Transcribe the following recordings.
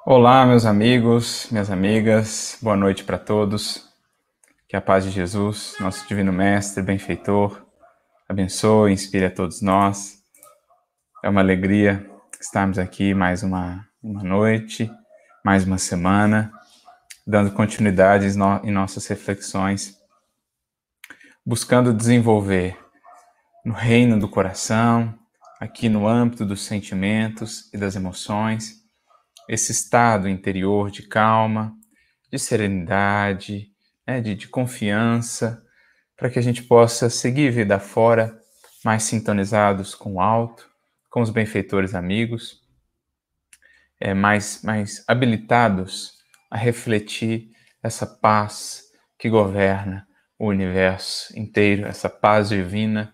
Olá, meus amigos, minhas amigas, boa noite para todos. Que a paz de Jesus, nosso Divino Mestre, benfeitor, abençoe e inspire a todos nós. É uma alegria estarmos aqui mais uma noite, mais uma semana, dando continuidade em nossas reflexões, buscando desenvolver no reino do coração, aqui no âmbito dos sentimentos e das emoções, esse estado interior de calma, de serenidade, né, de confiança, para que a gente possa seguir vida fora mais sintonizados com o alto, com os benfeitores amigos, mais habilitados a refletir essa paz que governa o universo inteiro, essa paz divina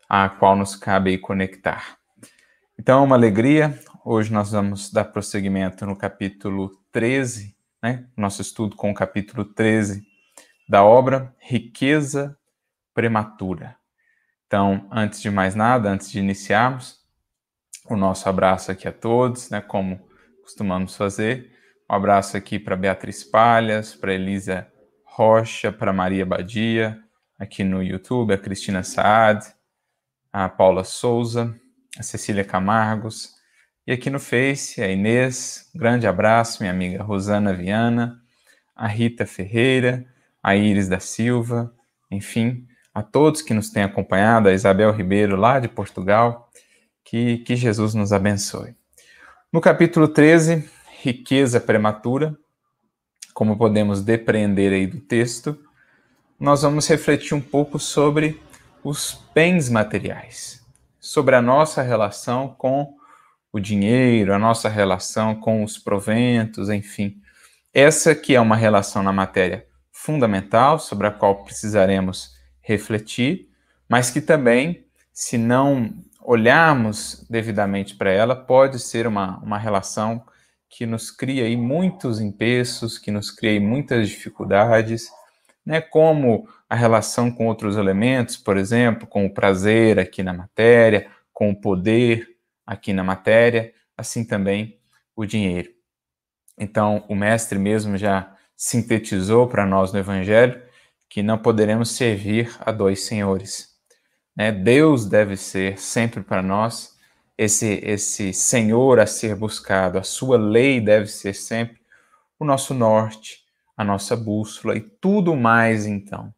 à qual nos cabe conectar. Então, é uma alegria. Hoje nós vamos dar prosseguimento no capítulo 13, né? Nosso estudo com o capítulo 13 da obra Riqueza Prematura. Então, antes de mais nada, antes de iniciarmos, o nosso abraço aqui a todos, né? Como costumamos fazer. Um abraço aqui para Beatriz Palhas, para Elisa Rocha, para Maria Badia, aqui no YouTube, a Cristina Saad, a Paula Souza, a Cecília Camargos, e aqui no Face, a Inês, grande abraço, minha amiga Rosana Viana, a Rita Ferreira, a Iris da Silva, enfim, a todos que nos têm acompanhado, a Isabel Ribeiro, lá de Portugal, que Jesus nos abençoe. No capítulo 13, Riqueza Prematura, como podemos depreender aí do texto, nós vamos refletir um pouco sobre os bens materiais, sobre a nossa relação com o dinheiro, a nossa relação com os proventos, enfim. Essa que é uma relação na matéria fundamental, sobre a qual precisaremos refletir, mas que também, se não olharmos devidamente para ela, pode ser uma relação que nos cria aí muitos empeços, que nos cria aí muitas dificuldades, né, como a relação com outros elementos, por exemplo, com o prazer aqui na matéria, com o poder aqui na matéria, assim também o dinheiro. Então, o mestre mesmo já sintetizou para nós no Evangelho que não poderemos servir a dois senhores, né? Deus deve ser sempre para nós esse Senhor a ser buscado, a sua lei deve ser sempre o nosso norte, a nossa bússola e tudo mais, então,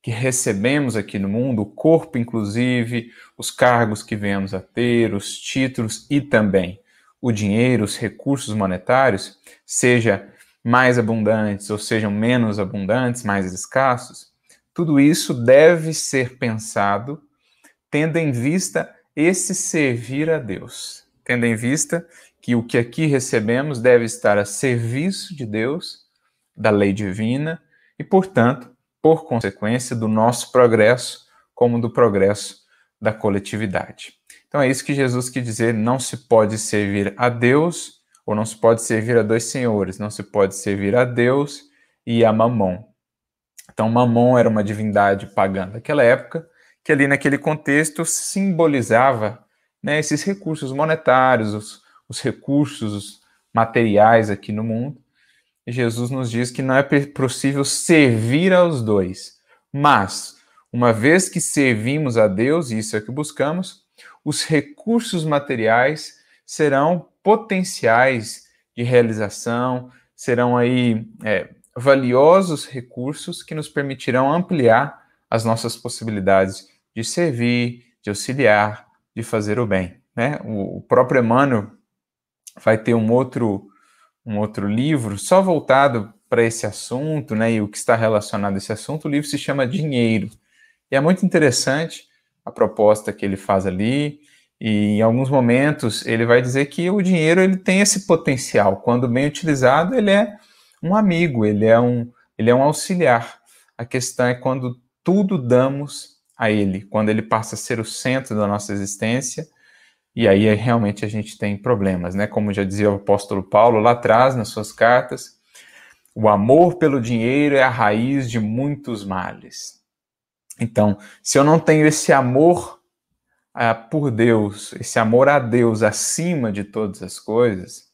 que recebemos aqui no mundo, o corpo inclusive, os cargos que venhamos a ter, os títulos e também o dinheiro, os recursos monetários, seja mais abundantes ou sejam menos abundantes, mais escassos, tudo isso deve ser pensado tendo em vista esse servir a Deus, tendo em vista que o que aqui recebemos deve estar a serviço de Deus, da lei divina e, portanto, por consequência, do nosso progresso, como do progresso da coletividade. Então é isso que Jesus quis dizer, não se pode servir a Deus, ou não se pode servir a dois senhores, não se pode servir a Deus e a Mamon. Então Mamon era uma divindade pagã daquela época, que ali naquele contexto simbolizava, né, esses recursos monetários, os recursos materiais aqui no mundo. E Jesus nos diz que não é possível servir aos dois, mas, uma vez que servimos a Deus, e isso é o que buscamos, os recursos materiais serão potenciais de realização, serão aí valiosos recursos que nos permitirão ampliar as nossas possibilidades de servir, de auxiliar, de fazer o bem, né? O próprio Emmanuel vai ter um outro livro só voltado para esse assunto, né, e o que está relacionado a esse assunto. O livro se chama Dinheiro. E é muito interessante a proposta que ele faz ali, e em alguns momentos ele vai dizer que o dinheiro ele tem esse potencial. Quando bem utilizado, ele é um amigo, ele é um auxiliar. A questão é quando tudo damos a ele, quando ele passa a ser o centro da nossa existência, e aí realmente a gente tem problemas, né? Como já dizia o apóstolo Paulo lá atrás, nas suas cartas, o amor pelo dinheiro é a raiz de muitos males. Então, se eu não tenho esse amor por Deus, esse amor a Deus acima de todas as coisas,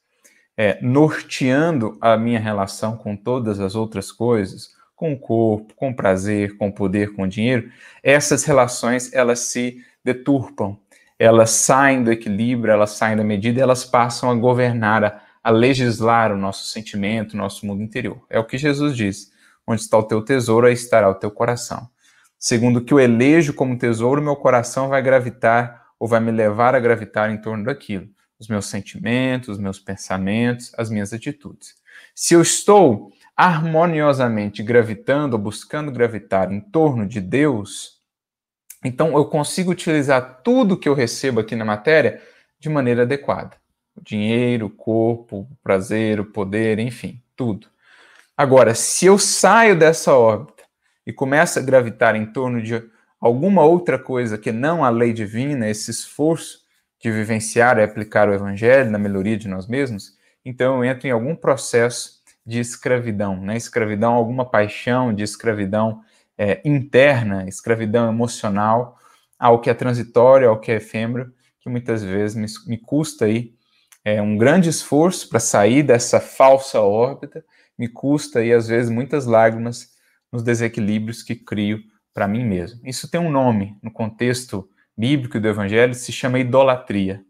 norteando a minha relação com todas as outras coisas, com o corpo, com o prazer, com o poder, com o dinheiro, essas relações, elas se deturpam, elas saem do equilíbrio, elas saem da medida, elas passam a governar, a legislar o nosso sentimento, o nosso mundo interior. É o que Jesus diz: onde está o teu tesouro, aí estará o teu coração. Segundo o que eu elejo como tesouro, meu coração vai gravitar, ou vai me levar a gravitar em torno daquilo. Os meus sentimentos, os meus pensamentos, as minhas atitudes. Se eu estou harmoniosamente gravitando, ou buscando gravitar em torno de Deus, então eu consigo utilizar tudo que eu recebo aqui na matéria de maneira adequada. O dinheiro, o corpo, o prazer, o poder, enfim, tudo. Agora, se eu saio dessa órbita e começo a gravitar em torno de alguma outra coisa que não a lei divina, esse esforço de vivenciar e aplicar o evangelho na melhoria de nós mesmos, então eu entro em algum processo de escravidão, né? Escravidão, alguma paixão de escravidão interna, escravidão emocional, ao que é transitório, ao que é efêmero, que muitas vezes me custa aí um grande esforço para sair dessa falsa órbita, me custa aí às vezes muitas lágrimas nos desequilíbrios que crio para mim mesmo. Isso tem um nome no contexto bíblico do evangelho, se chama idolatria.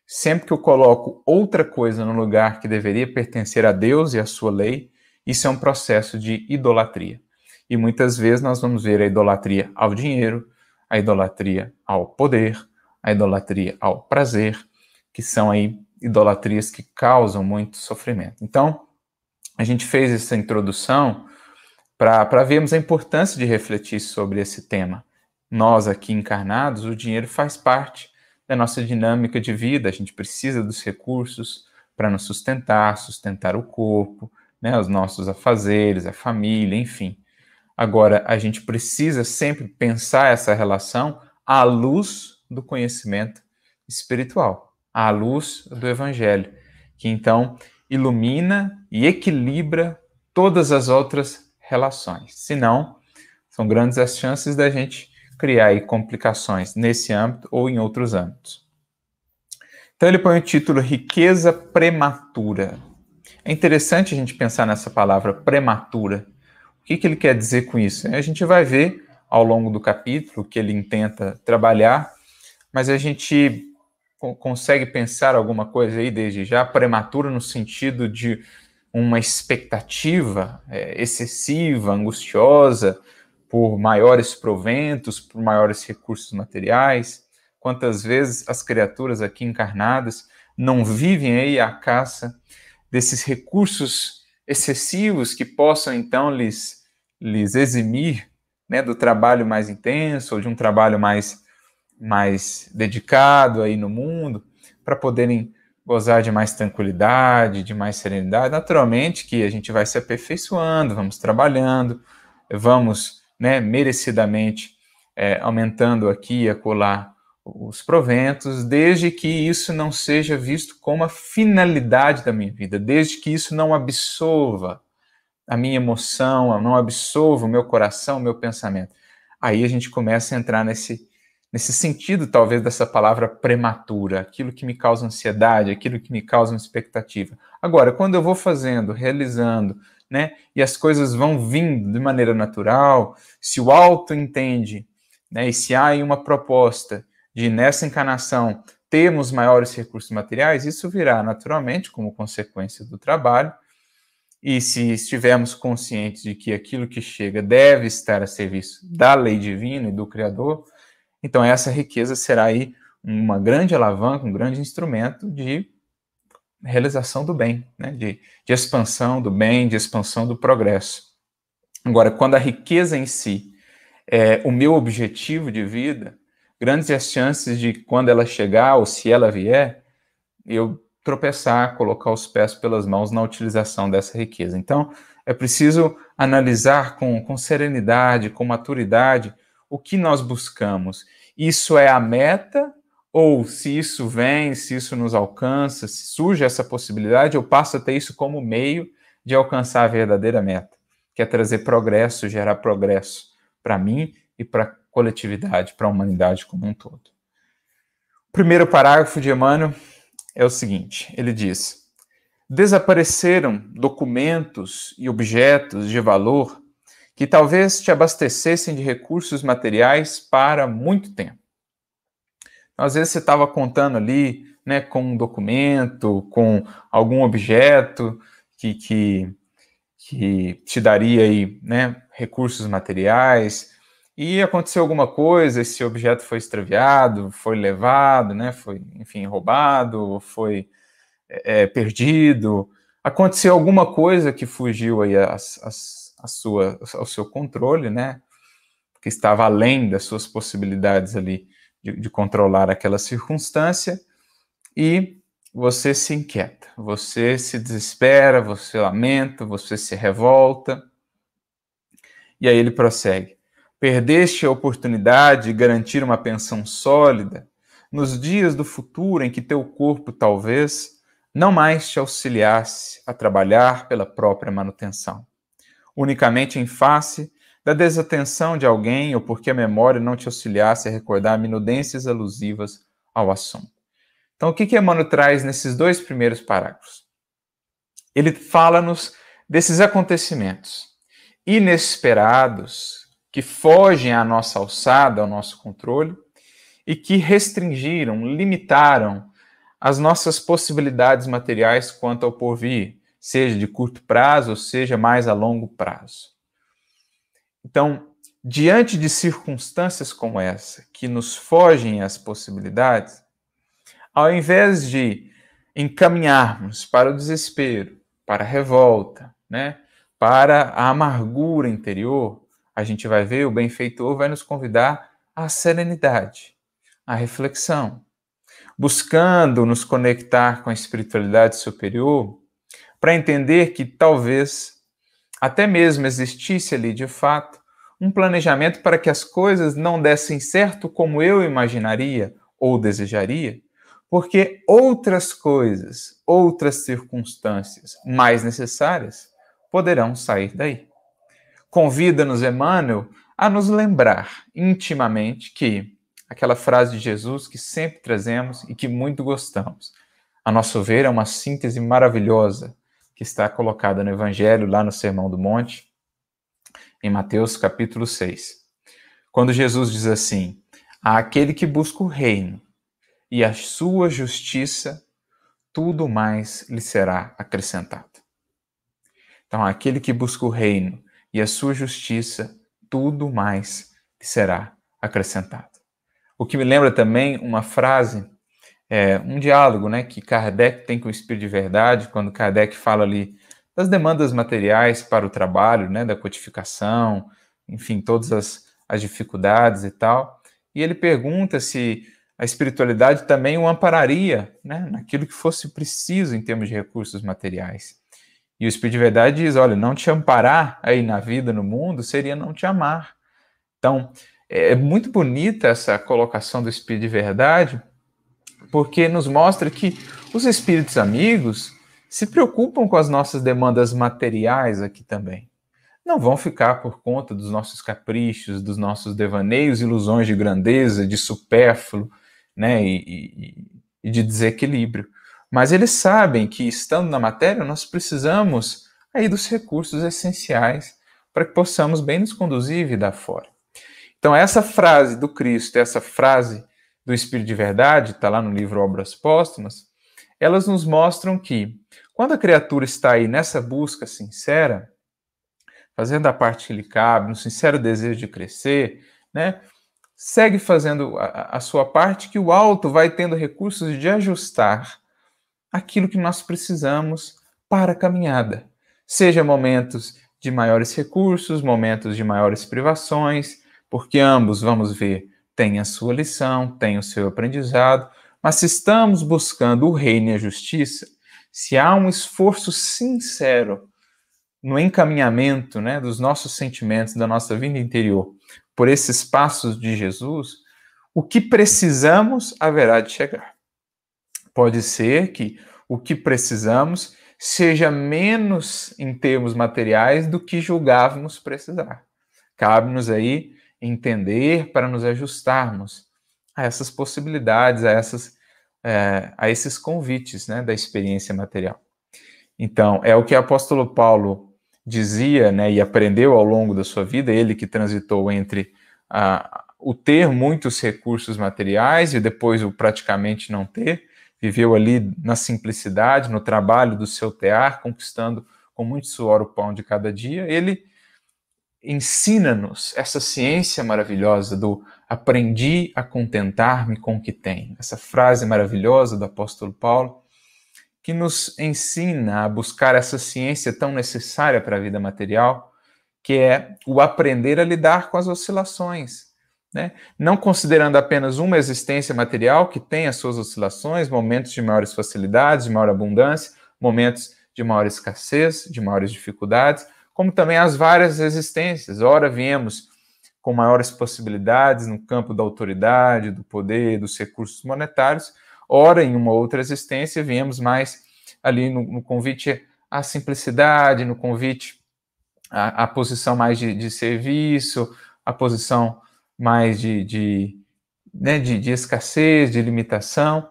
Sempre que eu coloco outra coisa no lugar que deveria pertencer a Deus e à sua lei, isso é um processo de idolatria. E muitas vezes nós vamos ver a idolatria ao dinheiro, a idolatria ao poder, a idolatria ao prazer, que são aí idolatrias que causam muito sofrimento. Então, a gente fez essa introdução para vermos a importância de refletir sobre esse tema. Nós aqui encarnados, o dinheiro faz parte da nossa dinâmica de vida, a gente precisa dos recursos para nos sustentar, sustentar o corpo, né, os nossos afazeres, a família, enfim. Agora, a gente precisa sempre pensar essa relação à luz do conhecimento espiritual, à luz do Evangelho, que então ilumina e equilibra todas as outras relações. Senão, são grandes as chances da gente criar aí complicações nesse âmbito ou em outros âmbitos. Então ele põe o título Riqueza Prematura. É interessante a gente pensar nessa palavra prematura. O que ele quer dizer com isso? A gente vai ver ao longo do capítulo que ele intenta trabalhar, mas a gente consegue pensar alguma coisa aí desde já, prematura no sentido de uma expectativa excessiva, angustiosa, por maiores proventos, por maiores recursos materiais. Quantas vezes as criaturas aqui encarnadas não vivem aí à caça desses recursos excessivos que possam então lhes eximir, né, do trabalho mais intenso ou de um trabalho mais dedicado aí no mundo, para poderem gozar de mais tranquilidade, de mais serenidade. Naturalmente que a gente vai se aperfeiçoando, vamos trabalhando, vamos, né, merecidamente aumentando aqui e acolá os proventos, desde que isso não seja visto como a finalidade da minha vida, desde que isso não absorva a minha emoção, não absorva o meu coração, o meu pensamento. Aí a gente começa a entrar nesse sentido, talvez, dessa palavra prematura, aquilo que me causa ansiedade, aquilo que me causa uma expectativa. Agora, quando eu vou fazendo, realizando, né, e as coisas vão vindo de maneira natural, se o alto entende, né, e se há aí uma proposta de, nessa encarnação, termos maiores recursos materiais, isso virá naturalmente como consequência do trabalho. E se estivermos conscientes de que aquilo que chega deve estar a serviço da lei divina e do Criador, então essa riqueza será aí uma grande alavanca, um grande instrumento de realização do bem, né? de expansão do bem, de expansão do progresso. Agora, quando a riqueza em si é o meu objetivo de vida, grandes as chances de, quando ela chegar ou se ela vier, eu tropeçar, colocar os pés pelas mãos na utilização dessa riqueza. Então, é preciso analisar com serenidade, com maturidade, o que nós buscamos. Isso é a meta? Ou se isso vem, se isso nos alcança, se surge essa possibilidade, eu passo a ter isso como meio de alcançar a verdadeira meta, que é trazer progresso, gerar progresso para mim e para a coletividade, para a humanidade como um todo. O primeiro parágrafo de Emmanuel é o seguinte, ele diz: Desapareceram documentos e objetos de valor que talvez te abastecessem de recursos materiais para muito tempo. Então, às vezes você estava contando ali, né, com um documento, com algum objeto que te daria aí, né, recursos materiais, e aconteceu alguma coisa, esse objeto foi extraviado, foi levado, né, foi, enfim, roubado, foi perdido, aconteceu alguma coisa que fugiu aí ao seu controle, né, que estava além das suas possibilidades ali de controlar aquela circunstância, e você se inquieta, você se desespera, você lamenta, você se revolta. E aí ele prossegue: perdeste a oportunidade de garantir uma pensão sólida nos dias do futuro em que teu corpo talvez não mais te auxiliasse a trabalhar pela própria manutenção, unicamente em face da desatenção de alguém ou porque a memória não te auxiliasse a recordar minudências alusivas ao assunto. Então, o que Emmanuel traz nesses 2 primeiros parágrafos? Ele fala-nos desses acontecimentos inesperados que fogem à nossa alçada, ao nosso controle, e que restringiram, limitaram as nossas possibilidades materiais quanto ao porvir, seja de curto prazo, ou seja mais a longo prazo. Então, diante de circunstâncias como essa, que nos fogem às possibilidades, ao invés de encaminharmos para o desespero, para a revolta, né, para a amargura interior, a gente vai ver, o benfeitor vai nos convidar à serenidade, à reflexão, buscando nos conectar com a espiritualidade superior, para entender que talvez até mesmo existisse ali, de fato, um planejamento para que as coisas não dessem certo como eu imaginaria ou desejaria, porque outras coisas, outras circunstâncias mais necessárias poderão sair daí. Convida-nos Emmanuel a nos lembrar intimamente que aquela frase de Jesus que sempre trazemos e que muito gostamos, a nosso ver, é uma síntese maravilhosa que está colocada no Evangelho, lá no Sermão do Monte, em Mateus capítulo 6. Quando Jesus diz assim: àquele que busca o reino e a sua justiça, tudo mais lhe será acrescentado. Então, aquele que busca o reino e a sua justiça, tudo mais lhe será acrescentado. O que me lembra também uma frase, um diálogo, né, que Kardec tem com o Espírito de Verdade, quando Kardec fala ali das demandas materiais para o trabalho, né, da codificação, enfim, todas as dificuldades e tal. E ele pergunta se a espiritualidade também o ampararia, né, naquilo que fosse preciso em termos de recursos materiais. E o Espírito de Verdade diz, olha, não te amparar aí na vida, no mundo, seria não te amar. Então, é muito bonita essa colocação do Espírito de Verdade, porque nos mostra que os espíritos amigos se preocupam com as nossas demandas materiais aqui também. Não vão ficar por conta dos nossos caprichos, dos nossos devaneios, ilusões de grandeza, de supérfluo, né, e de desequilíbrio. Mas eles sabem que, estando na matéria, nós precisamos aí dos recursos essenciais para que possamos bem nos conduzir vida fora. Então, essa frase do Cristo, essa frase do Espírito de Verdade, está lá no livro Obras Póstumas, elas nos mostram que, quando a criatura está aí nessa busca sincera, fazendo a parte que lhe cabe, no sincero desejo de crescer, né, segue fazendo a sua parte, que o alto vai tendo recursos de ajustar aquilo que nós precisamos para a caminhada. Seja momentos de maiores recursos, momentos de maiores privações, porque ambos, vamos ver, têm a sua lição, têm o seu aprendizado, mas se estamos buscando o reino e a justiça, se há um esforço sincero no encaminhamento, né, dos nossos sentimentos, da nossa vida interior, por esses passos de Jesus, o que precisamos haverá de chegar. Pode ser que o que precisamos seja menos em termos materiais do que julgávamos precisar. Cabe-nos aí entender para nos ajustarmos a essas possibilidades, a esses convites, né, da experiência material. Então, é o que o apóstolo Paulo dizia, né, e aprendeu ao longo da sua vida, ele que transitou entre o ter muitos recursos materiais e depois o praticamente não ter, viveu ali na simplicidade, no trabalho do seu tear, conquistando com muito suor o pão de cada dia. Ele ensina-nos essa ciência maravilhosa do aprendi a contentar-me com o que tenho. Essa frase maravilhosa do apóstolo Paulo, que nos ensina a buscar essa ciência tão necessária para a vida material, que é o aprender a lidar com as oscilações, né? Não considerando apenas uma existência material que tem as suas oscilações, momentos de maiores facilidades, de maior abundância, momentos de maior escassez, de maiores dificuldades, como também as várias existências. Ora viemos com maiores possibilidades no campo da autoridade, do poder, dos recursos monetários, ora em uma outra existência viemos mais ali no convite à simplicidade, no convite à posição mais de serviço, a posição mais de escassez, de limitação.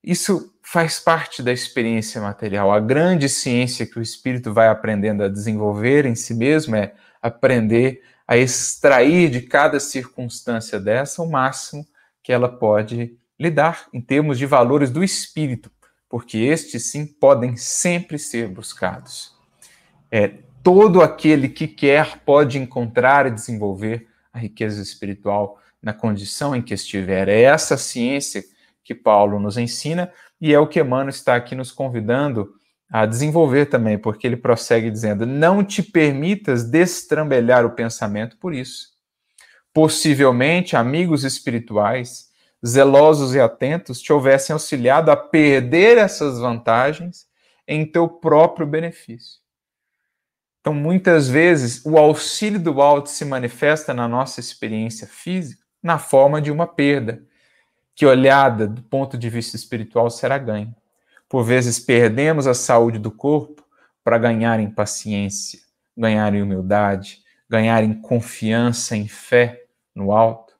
Isso faz parte da experiência material. A grande ciência que o espírito vai aprendendo a desenvolver em si mesmo é aprender a extrair de cada circunstância dessa o máximo que ela pode lidar em termos de valores do espírito, porque estes sim podem sempre ser buscados. Todo aquele que quer pode encontrar e desenvolver a riqueza espiritual na condição em que estiver. É essa ciência que Paulo nos ensina e é o que Emmanuel está aqui nos convidando a desenvolver também, porque ele prossegue dizendo: não te permitas destrambelhar o pensamento por isso. Possivelmente, amigos espirituais, zelosos e atentos, te houvessem auxiliado a perder essas vantagens em teu próprio benefício. Então, muitas vezes, o auxílio do alto se manifesta na nossa experiência física na forma de uma perda, que, olhada do ponto de vista espiritual, será ganho. Por vezes, perdemos a saúde do corpo para ganhar em paciência, ganhar em humildade, ganhar em confiança, em fé no alto.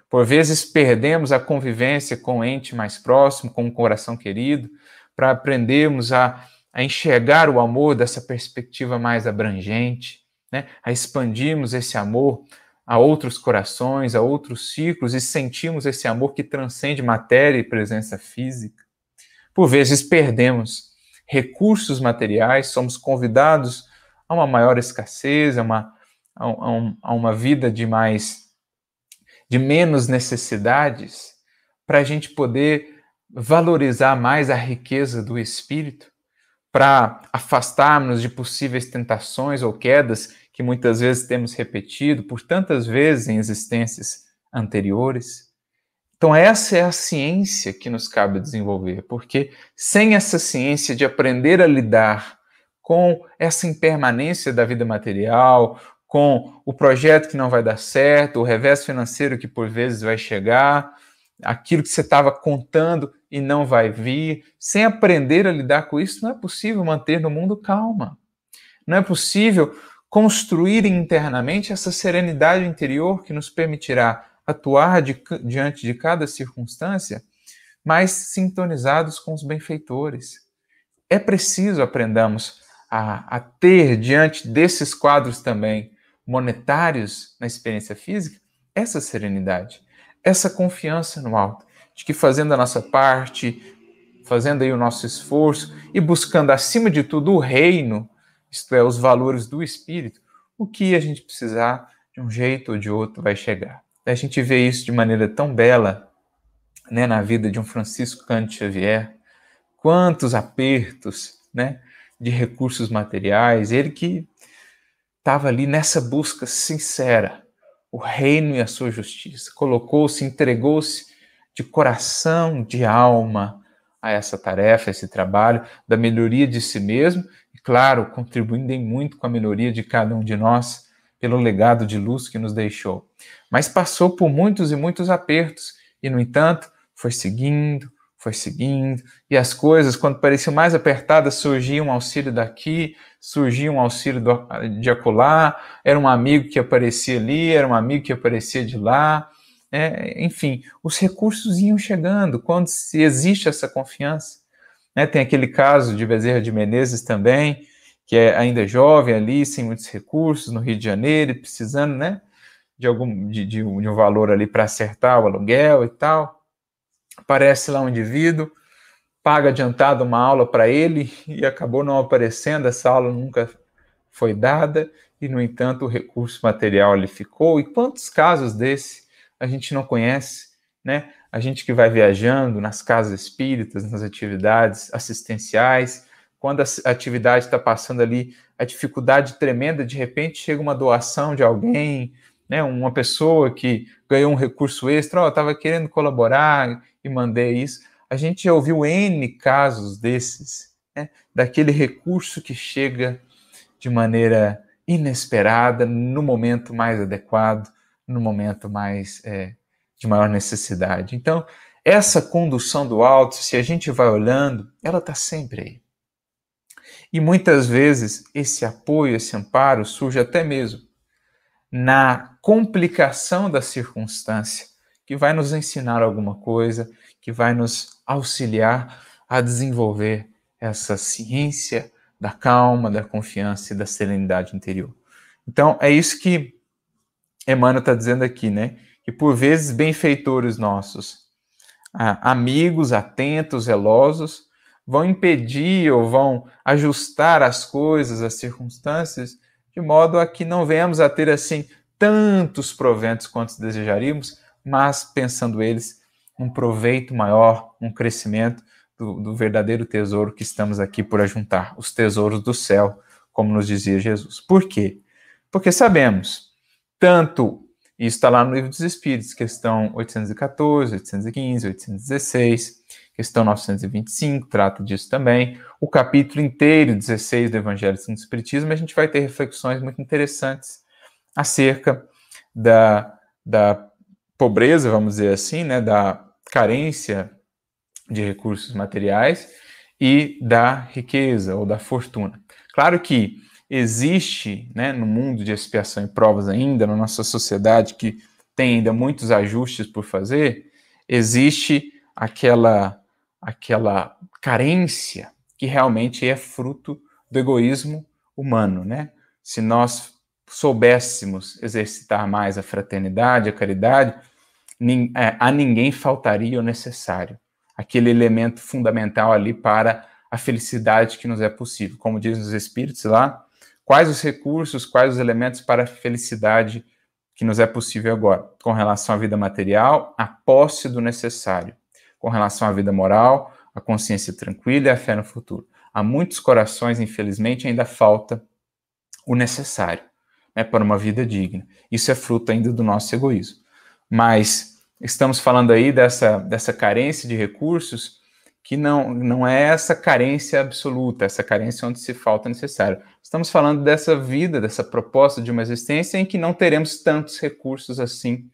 Por vezes, perdemos a convivência com o ente mais próximo, com o coração querido, para aprendermos a enxergar o amor dessa perspectiva mais abrangente, né? A expandirmos esse amor a outros corações, a outros círculos e sentimos esse amor que transcende matéria e presença física. Por vezes perdemos recursos materiais, somos convidados a uma maior escassez, a uma vida de menos necessidades, para a gente poder valorizar mais a riqueza do espírito, para afastarmos de possíveis tentações ou quedas que muitas vezes temos repetido por tantas vezes em existências anteriores. Então essa é a ciência que nos cabe desenvolver, porque sem essa ciência de aprender a lidar com essa impermanência da vida material, com o projeto que não vai dar certo, o revés financeiro que por vezes vai chegar, aquilo que você estava contando e não vai vir, sem aprender a lidar com isso, não é possível manter no mundo calma. Não é possível construir internamente essa serenidade interior que nos permitirá atuar diante de cada circunstância mais sintonizados com os benfeitores. É preciso aprendamos a ter diante desses quadros também monetários na experiência física essa serenidade, essa confiança no alto, de que fazendo a nossa parte, fazendo aí o nosso esforço e buscando acima de tudo o reino, isto é, os valores do espírito, o que a gente precisar, de um jeito ou de outro, vai chegar. A gente vê isso de maneira tão bela, né, na vida de um Francisco Cândido Xavier, quantos apertos, né, de recursos materiais, ele que estava ali nessa busca sincera, o reino e a sua justiça, colocou-se, entregou-se de coração, de alma a essa tarefa, a esse trabalho da melhoria de si mesmo e, claro, contribuindo em muito com a melhoria de cada um de nós pelo legado de luz que nos deixou. Mas passou por muitos e muitos apertos e, no entanto, foi seguindo, e as coisas, quando pareciam mais apertadas, surgia um auxílio daqui, surgia um auxílio de acolá, era um amigo que aparecia ali, era um amigo que aparecia de lá, enfim, os recursos iam chegando quando se existe essa confiança. né? Tem aquele caso de Bezerra de Menezes também, que é ainda jovem ali, sem muitos recursos, no Rio de Janeiro, precisando, né, de um valor ali para acertar o aluguel e tal. Aparece lá um indivíduo, paga adiantado uma aula para ele e acabou não aparecendo, essa aula nunca foi dada e, no entanto, o recurso material ali ficou. E quantos casos desse a gente não conhece, né? A gente que vai viajando nas casas espíritas, nas atividades assistenciais, quando a atividade está passando ali a dificuldade tremenda, de repente chega uma doação de alguém, né? Uma pessoa que ganhou um recurso extra, eu estava querendo colaborar e mandei isso. A gente já ouviu N casos desses, né? Daquele recurso que chega de maneira inesperada, no momento mais adequado, no momento mais de maior necessidade. Então, essa condução do alto, se a gente vai olhando, ela está sempre aí. E muitas vezes esse apoio, esse amparo surge até mesmo na complicação da circunstância, que vai nos ensinar alguma coisa, que vai nos auxiliar a desenvolver essa ciência da calma, da confiança e da serenidade interior. Então, é isso que Emmanuel está dizendo aqui, né? Que por vezes benfeitores nossos, amigos, atentos, zelosos, vão impedir ou vão ajustar as coisas, as circunstâncias, de modo a que não venhamos a ter, assim, tantos proventos quanto desejaríamos, mas, pensando eles, um proveito maior, um crescimento do verdadeiro tesouro que estamos aqui por ajuntar, os tesouros do céu, como nos dizia Jesus. Por quê? Porque sabemos, tanto, isso está lá no Livro dos Espíritos, questão 814, 815, 816, questão 925, trata disso também. O capítulo inteiro, 16 do Evangelho segundo o Espiritismo, a gente vai ter reflexões muito interessantes acerca da pobreza, vamos dizer assim, né, da carência de recursos materiais e da riqueza ou da fortuna. Claro que existe, né, no mundo de expiação e provas ainda, na nossa sociedade que tem ainda muitos ajustes por fazer, existe aquela carência que realmente é fruto do egoísmo humano, né? Se nós soubéssemos exercitar mais a fraternidade, a caridade, a ninguém faltaria o necessário, aquele elemento fundamental ali para a felicidade que nos é possível. Como dizem os Espíritos lá, quais os recursos, quais os elementos para a felicidade que nos é possível agora? Com relação à vida material, a posse do necessário. Com relação à vida moral, a consciência tranquila e a fé no futuro. Há muitos corações, infelizmente, ainda falta o necessário, né, para uma vida digna. Isso é fruto ainda do nosso egoísmo. Mas estamos falando aí dessa carência de recursos, que não é essa carência absoluta, essa carência onde se falta necessário. Estamos falando dessa vida, dessa proposta de uma existência em que não teremos tantos recursos assim,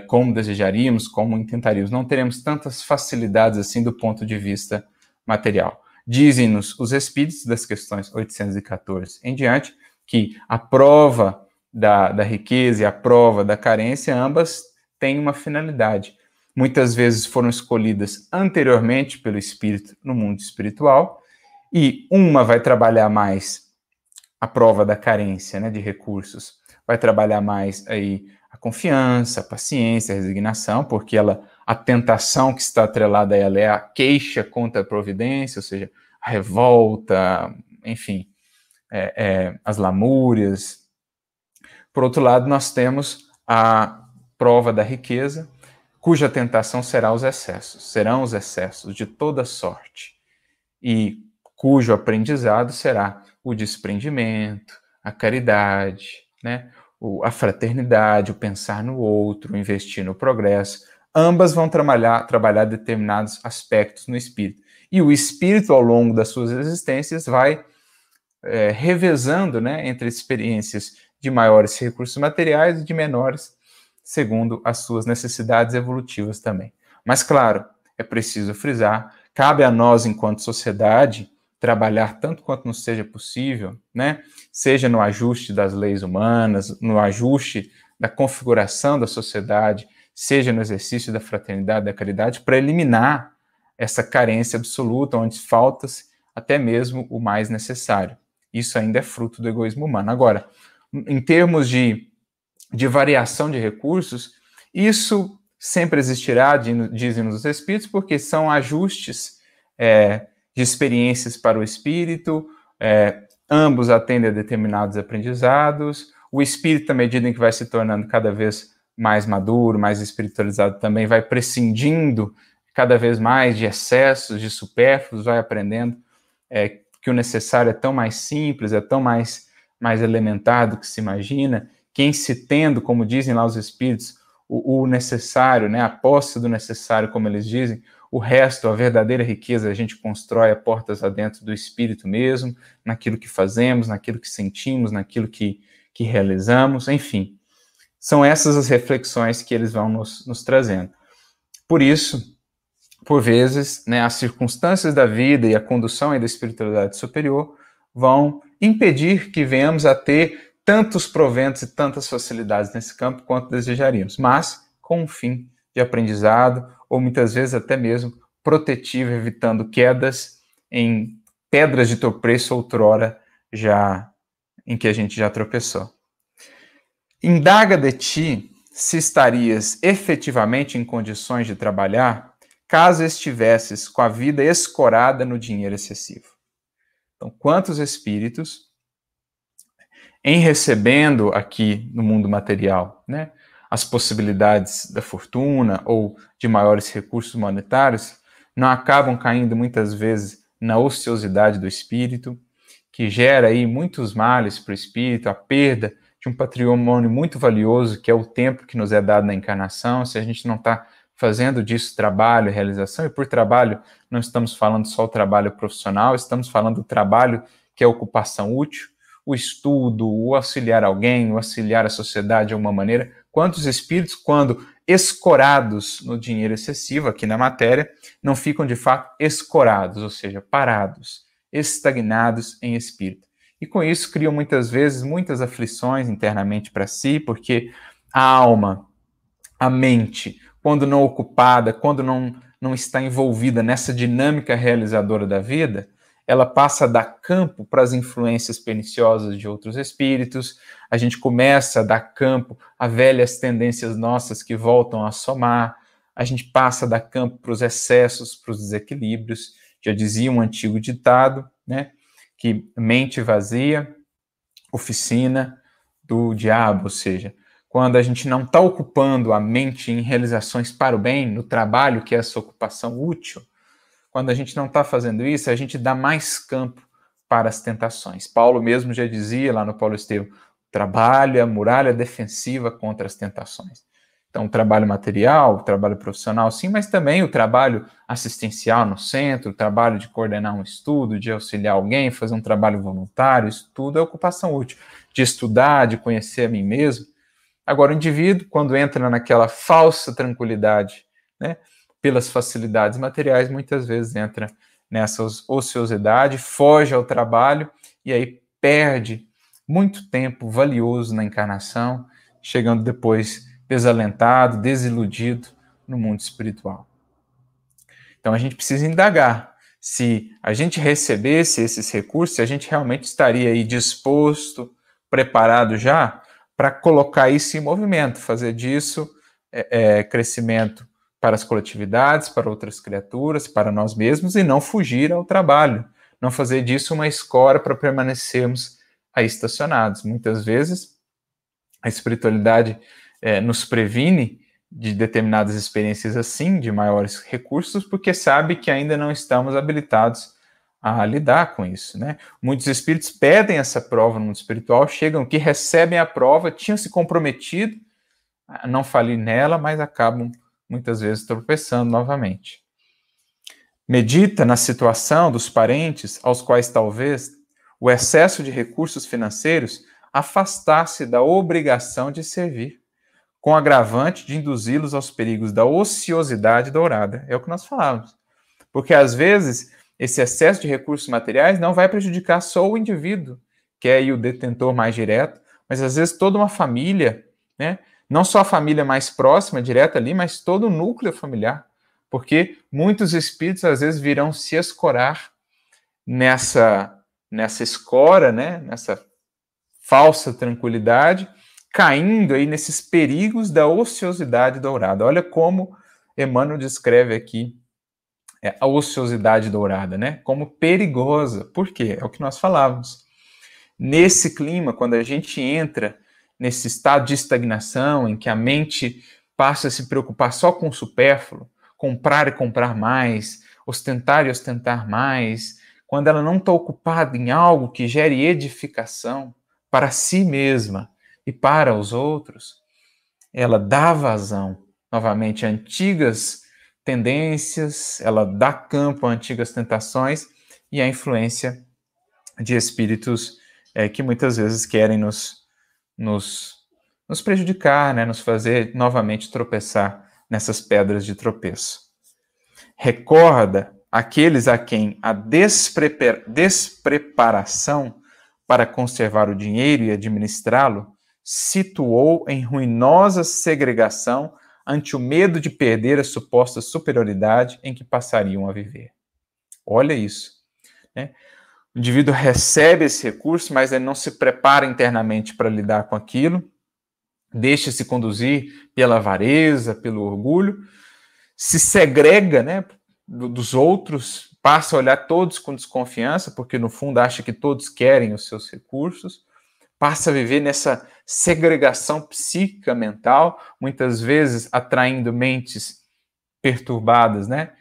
como desejaríamos, como intentaríamos. Não teremos tantas facilidades assim do ponto de vista material. Dizem-nos os Espíritos das questões 814 em diante, que a prova da riqueza e a prova da carência, ambas têm uma finalidade. Muitas vezes foram escolhidas anteriormente pelo Espírito no mundo espiritual, e uma vai trabalhar mais a prova da carência, né, de recursos, vai trabalhar mais aí a confiança, a paciência, a resignação, porque a tentação que está atrelada a ela é a queixa contra a providência, ou seja, a revolta, enfim, as lamúrias. Por outro lado, nós temos a prova da riqueza, cuja tentação serão os excessos de toda sorte, e cujo aprendizado será o desprendimento, a caridade, né? A fraternidade, o pensar no outro, o investir no progresso. Ambas vão trabalhar determinados aspectos no espírito. E o espírito, ao longo das suas existências, vai revezando, né, entre experiências de maiores recursos materiais e de menores, segundo as suas necessidades evolutivas também. Mas, claro, é preciso frisar, cabe a nós, enquanto sociedade, trabalhar tanto quanto nos seja possível, né? Seja no ajuste das leis humanas, no ajuste da configuração da sociedade, seja no exercício da fraternidade, da caridade, para eliminar essa carência absoluta, onde falta-se até mesmo o mais necessário. Isso ainda é fruto do egoísmo humano. Agora, em termos de variação de recursos, isso sempre existirá, dizem-nos os espíritos, porque são ajustes de experiências para o espírito, ambos atendem a determinados aprendizados, o espírito, à medida em que vai se tornando cada vez mais maduro, mais espiritualizado, também vai prescindindo cada vez mais de excessos, de supérfluos, vai aprendendo que o necessário é tão mais simples, é tão mais elementar do que se imagina, que em se tendo, como dizem lá os espíritos, o necessário, né, a posse do necessário, como eles dizem, o resto, a verdadeira riqueza, a gente constrói a portas adentro do espírito mesmo, naquilo que fazemos, naquilo que sentimos, naquilo que realizamos, enfim. São essas as reflexões que eles vão nos trazendo. Por isso, por vezes, né, as circunstâncias da vida e a condução da espiritualidade superior vão impedir que venhamos a ter tantos proventos e tantas facilidades nesse campo quanto desejaríamos, mas com um fim de aprendizado, ou muitas vezes até mesmo protetivo, evitando quedas em pedras de tropeço outrora em que a gente já tropeçou. Indaga de ti se estarias efetivamente em condições de trabalhar caso estivesses com a vida escorada no dinheiro excessivo. Então, quantos espíritos, em recebendo aqui no mundo material, né, as possibilidades da fortuna ou de maiores recursos monetários, não acabam caindo muitas vezes na ociosidade do espírito, que gera aí muitos males para o espírito, a perda de um patrimônio muito valioso, que é o tempo que nos é dado na encarnação. Se a gente não está fazendo disso trabalho, realização, e por trabalho não estamos falando só o trabalho profissional, estamos falando do trabalho que é ocupação útil, o estudo, o auxiliar alguém, o auxiliar a sociedade de alguma maneira. Quantos espíritos, quando escorados no dinheiro excessivo, aqui na matéria, não ficam de fato escorados, ou seja, parados, estagnados em espírito. E com isso criam muitas vezes muitas aflições internamente para si, porque a alma, a mente, quando não ocupada, quando não está envolvida nessa dinâmica realizadora da vida, ela passa a dar campo para as influências perniciosas de outros espíritos, a gente começa a dar campo a velhas tendências nossas que voltam a somar, a gente passa a dar campo para os excessos, para os desequilíbrios. Já dizia um antigo ditado, né, que mente vazia, oficina do diabo, ou seja, quando a gente não está ocupando a mente em realizações para o bem, no trabalho, que é essa ocupação útil, quando a gente não está fazendo isso, a gente dá mais campo para as tentações. Paulo mesmo já dizia lá no Paulo Estevam, trabalho é a muralha defensiva contra as tentações. Então, o trabalho material, o trabalho profissional, sim, mas também o trabalho assistencial no centro, o trabalho de coordenar um estudo, de auxiliar alguém, fazer um trabalho voluntário, isso tudo é ocupação útil. De estudar, de conhecer a mim mesmo. Agora, o indivíduo, quando entra naquela falsa tranquilidade, né, pelas facilidades materiais, muitas vezes entra nessa ociosidade, foge ao trabalho e aí perde muito tempo valioso na encarnação, chegando depois desalentado, desiludido no mundo espiritual. Então a gente precisa indagar se a gente recebesse esses recursos, se a gente realmente estaria aí disposto, preparado já para colocar isso em movimento, fazer disso crescimento para as coletividades, para outras criaturas, para nós mesmos, e não fugir ao trabalho, não fazer disso uma escora para permanecermos aí estacionados. Muitas vezes a espiritualidade nos previne de determinadas experiências assim, de maiores recursos, porque sabe que ainda não estamos habilitados a lidar com isso, né? Muitos espíritos pedem essa prova no mundo espiritual, chegam aqui, recebem a prova, tinham se comprometido a não falir nela, mas acabam muitas vezes tropeçando novamente. Medita na situação dos parentes aos quais talvez o excesso de recursos financeiros afastasse da obrigação de servir, com agravante de induzi-los aos perigos da ociosidade dourada. É o que nós falávamos. Porque, às vezes, esse excesso de recursos materiais não vai prejudicar só o indivíduo, que é aí o detentor mais direto, mas, às vezes, toda uma família, né? Não só a família mais próxima, direta ali, mas todo o núcleo familiar. porque muitos espíritos às vezes virão se escorar nessa escora, né? Nessa falsa tranquilidade, caindo aí nesses perigos da ociosidade dourada. Olha como Emmanuel descreve aqui a ociosidade dourada, né? Como perigosa. Por quê? É o que nós falávamos. Nesse clima, quando a gente entra nesse estado de estagnação, em que a mente passa a se preocupar só com o supérfluo, comprar e comprar mais, ostentar e ostentar mais, quando ela não está ocupada em algo que gere edificação para si mesma e para os outros, ela dá vazão, novamente, a antigas tendências, ela dá campo a antigas tentações e a influência de espíritos que muitas vezes querem nos prejudicar, né, nos fazer novamente tropeçar nessas pedras de tropeço. Recorda aqueles a quem a despreparação para conservar o dinheiro e administrá-lo situou em ruinosa segregação ante o medo de perder a suposta superioridade em que passariam a viver. Olha isso, né? O indivíduo recebe esse recurso, mas ele não se prepara internamente para lidar com aquilo, deixa-se conduzir pela avareza, pelo orgulho, se segrega, né, dos outros, passa a olhar todos com desconfiança, porque no fundo acha que todos querem os seus recursos, passa a viver nessa segregação psíquica mental, muitas vezes atraindo mentes perturbadas, né,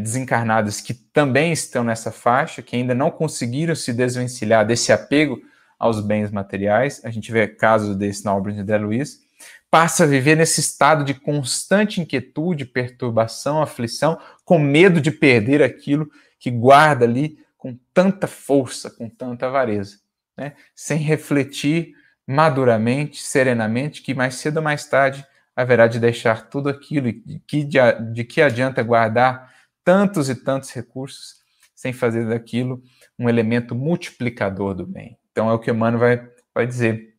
desencarnadas que também estão nessa faixa, que ainda não conseguiram se desvencilhar desse apego aos bens materiais. A gente vê casos desse na obra de André Luiz. Passa a viver nesse estado de constante inquietude, perturbação, aflição, com medo de perder aquilo que guarda ali com tanta força, com tanta avareza, né? Sem refletir maduramente, serenamente, que mais cedo ou mais tarde haverá de deixar tudo aquilo, de que adianta guardar tantos e tantos recursos sem fazer daquilo um elemento multiplicador do bem. Então é o que Emmanuel vai dizer.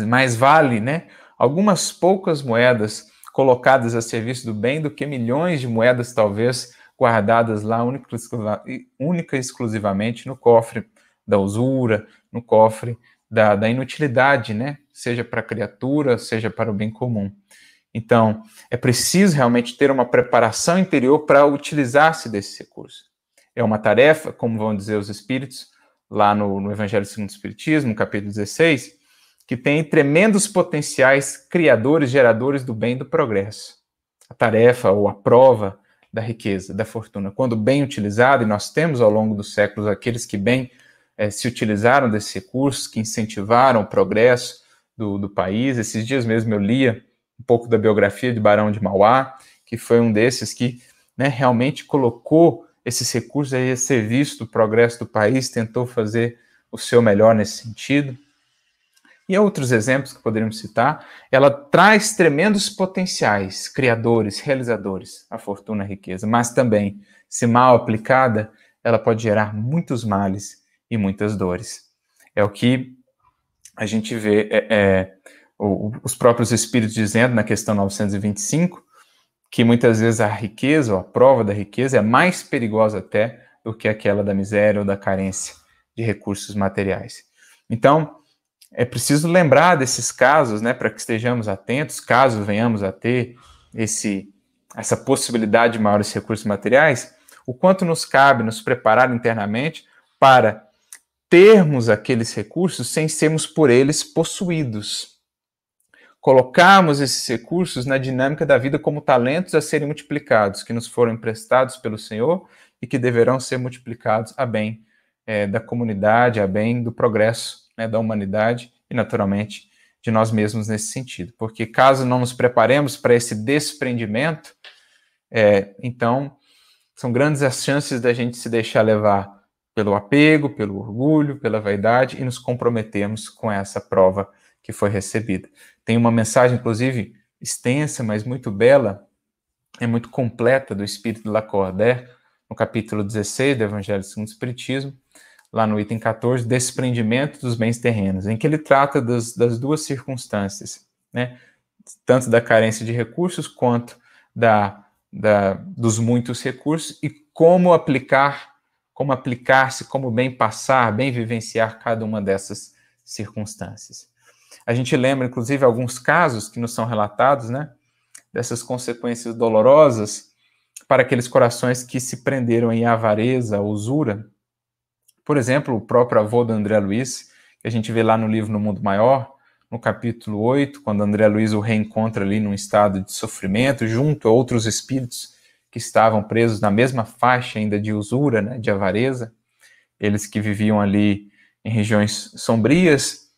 Mais vale, né, algumas poucas moedas colocadas a serviço do bem do que milhões de moedas talvez guardadas lá única e exclusivamente no cofre da usura, no cofre da inutilidade, né, seja para a criatura, seja para o bem comum. Então, é preciso realmente ter uma preparação interior para utilizar-se desse recurso. É uma tarefa, como vão dizer os espíritos, lá no Evangelho segundo o Espiritismo, capítulo 16, que tem tremendos potenciais criadores, geradores do bem e do progresso. A tarefa ou a prova da riqueza, da fortuna, quando bem utilizado, e nós temos ao longo dos séculos aqueles que bem se utilizaram desses recursos, que incentivaram o progresso do país. Esses dias mesmo eu lia um pouco da biografia de Barão de Mauá, que foi um desses que, né, realmente colocou esses recursos aí a serviço do progresso do país, tentou fazer o seu melhor nesse sentido. E outros exemplos que poderíamos citar, ela traz tremendos potenciais, criadores, realizadores, a fortuna, a riqueza, mas também, se mal aplicada, ela pode gerar muitos males e muitas dores. É o que a gente vê os próprios espíritos dizendo na questão 925, que muitas vezes a riqueza, ou a prova da riqueza, é mais perigosa até do que aquela da miséria ou da carência de recursos materiais. Então, é preciso lembrar desses casos, né, para que estejamos atentos, caso venhamos a ter essa possibilidade de maiores recursos materiais, o quanto nos cabe nos preparar internamente para termos aqueles recursos sem sermos por eles possuídos. Colocarmos esses recursos na dinâmica da vida como talentos a serem multiplicados, que nos foram emprestados pelo Senhor e que deverão ser multiplicados a bem da comunidade, a bem do progresso, né, da humanidade e, naturalmente, de nós mesmos nesse sentido. Porque caso não nos preparemos para esse desprendimento, então são grandes as chances da gente se deixar levar pelo apego, pelo orgulho, pela vaidade e nos comprometermos com essa prova que foi recebida. Tem uma mensagem, inclusive, extensa, mas muito bela, muito completa, do Espírito de Lacordaire, no capítulo 16 do Evangelho segundo o Espiritismo, lá no item 14, desprendimento dos bens terrenos, em que ele trata das duas circunstâncias, né? Tanto da carência de recursos quanto da dos muitos recursos e como aplicar-se, como bem passar, bem vivenciar cada uma dessas circunstâncias. A gente lembra, inclusive, alguns casos que nos são relatados, né, dessas consequências dolorosas para aqueles corações que se prenderam em avareza, usura. Por exemplo, o próprio avô do André Luiz, que a gente vê lá no livro No Mundo Maior, no capítulo 8, quando André Luiz o reencontra ali num estado de sofrimento, junto a outros espíritos que estavam presos na mesma faixa ainda de usura, né, de avareza, eles que viviam ali em regiões sombrias,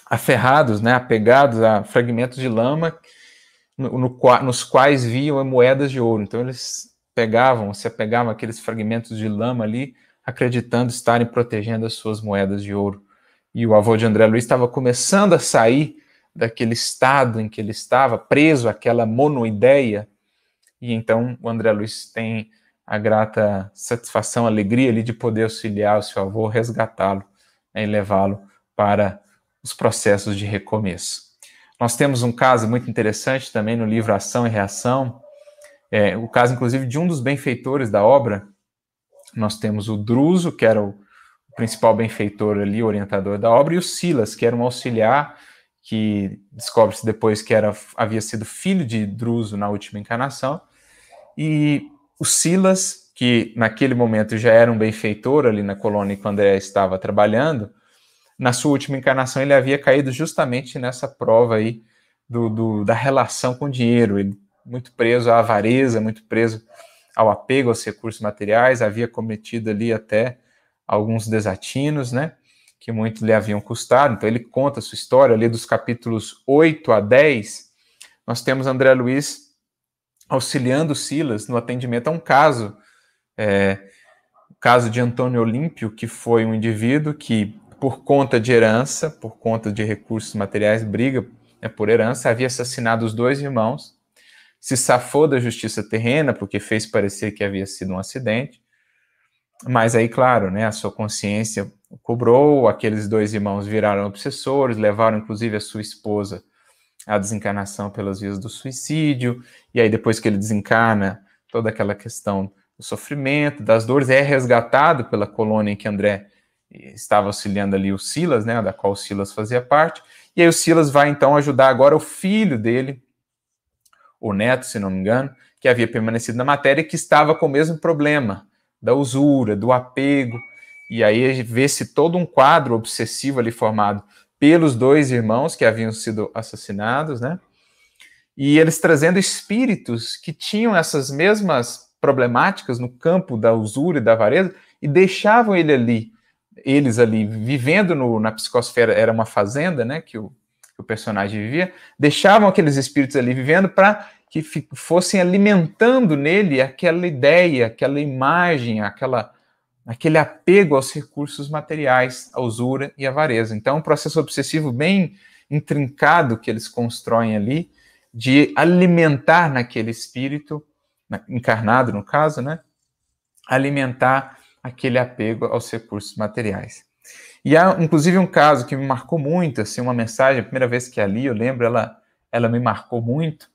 aferrados, né, apegados a fragmentos de lama, nos quais viam moedas de ouro. Então eles se apegavam àqueles fragmentos de lama ali, acreditando estarem protegendo as suas moedas de ouro. E o avô de André Luiz estava começando a sair daquele estado em que ele estava, preso àquela monoideia, e então o André Luiz tem a grata satisfação, alegria ali de poder auxiliar o seu avô, resgatá-lo, né, e levá-lo para os processos de recomeço. Nós temos um caso muito interessante também no livro Ação e Reação, o caso, inclusive, de um dos benfeitores da obra. Nós temos o Druso, que era o principal benfeitor ali, orientador da obra, e o Silas, que era um auxiliar, que descobre-se depois que havia sido filho de Druso na última encarnação. E o Silas, que naquele momento já era um benfeitor ali na colônia que o André estava trabalhando, na sua última encarnação ele havia caído justamente nessa prova aí da relação com o dinheiro. Ele muito preso à avareza, muito preso ao apego aos recursos materiais, havia cometido ali até alguns desatinos, né, que muito lhe haviam custado. Então ele conta a sua história ali dos capítulos 8 a 10. Nós temos André Luiz auxiliando Silas no atendimento a um caso, o caso de Antônio Olímpio, que foi um indivíduo que, por conta de herança, por conta de recursos materiais, briga, né, por herança, havia assassinado os 2 irmãos, se safou da justiça terrena, porque fez parecer que havia sido um acidente, mas aí, claro, né, a sua consciência o cobrou, aqueles 2 irmãos viraram obsessores, levaram inclusive a sua esposa à desencarnação pelas vias do suicídio, e aí depois que ele desencarna, toda aquela questão do sofrimento, das dores, é resgatado pela colônia em que André estava auxiliando ali o Silas, né, da qual o Silas fazia parte, e aí o Silas vai então ajudar agora o filho dele, o neto, se não me engano, que havia permanecido na matéria e que estava com o mesmo problema, da usura, do apego, e aí vê-se todo um quadro obsessivo ali formado pelos 2 irmãos que haviam sido assassinados, né, e eles trazendo espíritos que tinham essas mesmas problemáticas no campo da usura e da avareza, e deixavam eles ali, vivendo na psicosfera, era uma fazenda, né, que o personagem vivia, deixavam aqueles espíritos ali vivendo para que fossem alimentando nele aquela ideia, aquela imagem, aquele apego aos recursos materiais, à usura e à avareza. Então, um processo obsessivo bem intrincado que eles constroem ali, de alimentar naquele espírito, encarnado no caso, né, alimentar aquele apego aos recursos materiais. E há, inclusive, um caso que me marcou muito, assim, uma mensagem, a primeira vez que a li, eu lembro, ela me marcou muito,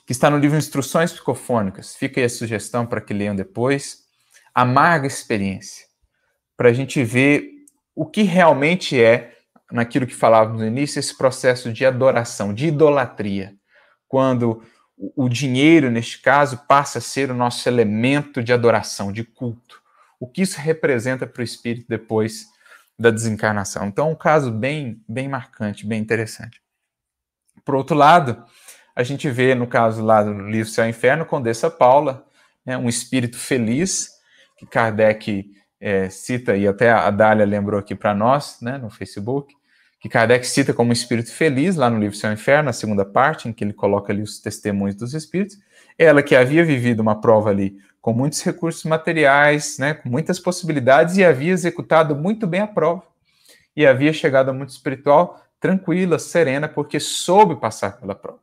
que está no livro Instruções Psicofônicas. Fica aí a sugestão para que leiam depois. Amarga experiência, para a gente ver o que realmente é, naquilo que falávamos no início, esse processo de adoração, de idolatria, quando o dinheiro, neste caso, passa a ser o nosso elemento de adoração, de culto. O que isso representa para o espírito depois da desencarnação. Então, um caso bem marcante, bem interessante. Por outro lado, a gente vê, no caso lá do livro Céu e Inferno, Condessa Paula, né, um espírito feliz, que Kardec cita, e até a Dália lembrou aqui para nós, né, no Facebook, que Kardec cita como um espírito feliz, lá no livro Céu e Inferno, na segunda parte, em que ele coloca ali os testemunhos dos espíritos. Ela que havia vivido uma prova ali com muitos recursos materiais, né, com muitas possibilidades, e havia executado muito bem a prova. E havia chegado ao mundo espiritual tranquila, serena, porque soube passar pela prova.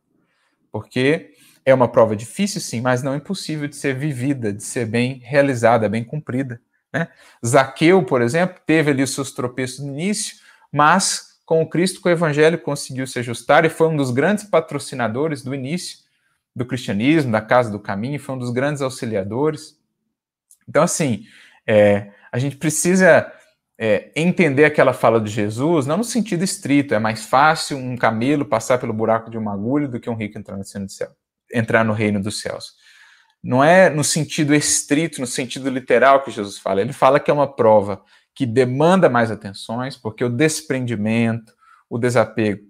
Porque é uma prova difícil, sim, mas não impossível de ser vivida, de ser bem realizada, bem cumprida, né? Zaqueu, por exemplo, teve ali os seus tropeços no início, mas com o Cristo, com o Evangelho, conseguiu se ajustar e foi um dos grandes patrocinadores do início do cristianismo, da Casa do Caminho, foi um dos grandes auxiliadores. Então, assim, a gente precisa entender aquela fala de Jesus, não no sentido estrito, é mais fácil um camelo passar pelo buraco de uma agulha do que um rico entrar no reino dos céus. Não é no sentido estrito, no sentido literal que Jesus fala. Ele fala que é uma prova que demanda mais atenções, porque o desprendimento, o desapego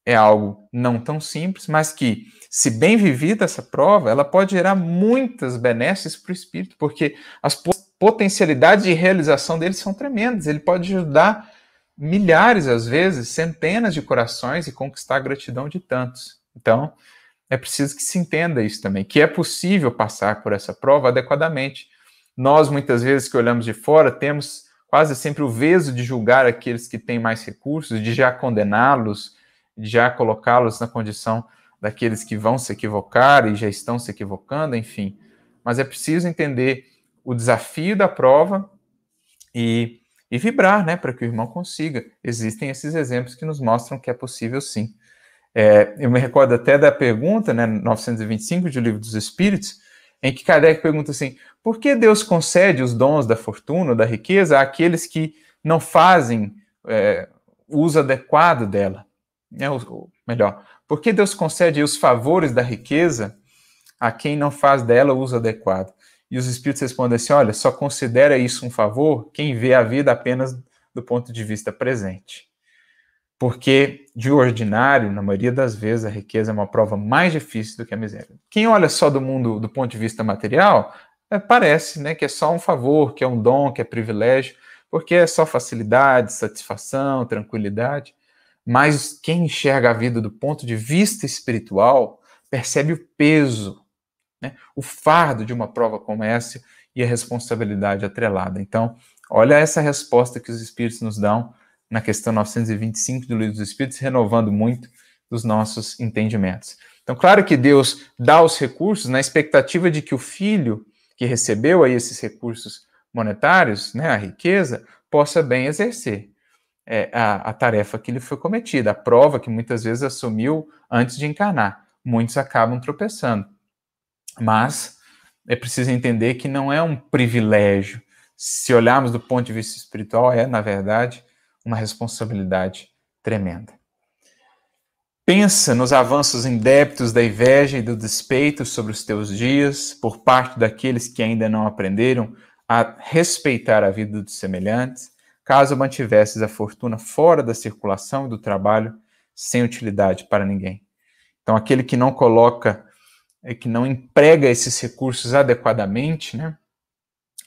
é algo não tão simples, mas que, se bem vivida essa prova, ela pode gerar muitas benesses para o espírito, porque as potencialidades de realização dele são tremendas. Ele pode ajudar milhares, às vezes, centenas de corações e conquistar a gratidão de tantos. Então, é preciso que se entenda isso também, que é possível passar por essa prova adequadamente. Nós, muitas vezes, que olhamos de fora, temos quase sempre o veso de julgar aqueles que têm mais recursos, de já condená-los, de já colocá-los na condição daqueles que vão se equivocar e já estão se equivocando, enfim. Mas é preciso entender o desafio da prova e vibrar, né, para que o irmão consiga. Existem esses exemplos que nos mostram que é possível sim. Eu me recordo até da pergunta, né, 925 do Livro dos Espíritos, em que Kardec pergunta assim, por que Deus concede os dons da fortuna, da riqueza, àqueles que não fazem uso adequado dela? Melhor, por que Deus concede os favores da riqueza a quem não faz dela o uso adequado? E os Espíritos respondem assim, olha, só considera isso um favor quem vê a vida apenas do ponto de vista presente. Porque, de ordinário, na maioria das vezes, a riqueza é uma prova mais difícil do que a miséria. Quem olha só do mundo do ponto de vista material, parece, né, que é só um favor, que é um dom, que é privilégio, porque é só facilidade, satisfação, tranquilidade. Mas quem enxerga a vida do ponto de vista espiritual percebe o peso, né, o fardo de uma prova como essa e a responsabilidade atrelada. Então, olha essa resposta que os Espíritos nos dão na questão 925 do Livro dos Espíritos, renovando muito os nossos entendimentos. Então, claro que Deus dá os recursos na expectativa de que o filho que recebeu aí esses recursos monetários, né, a riqueza, possa bem exercer a tarefa que lhe foi cometida, a prova que muitas vezes assumiu antes de encarnar. Muitos acabam tropeçando. Mas é preciso entender que não é um privilégio. Se olharmos do ponto de vista espiritual, na verdade, uma responsabilidade tremenda. Pensa nos avanços indébitos da inveja e do despeito sobre os teus dias, por parte daqueles que ainda não aprenderam a respeitar a vida dos semelhantes, caso mantivesses a fortuna fora da circulação e do trabalho, sem utilidade para ninguém. Então, aquele que não coloca, que não emprega esses recursos adequadamente, né,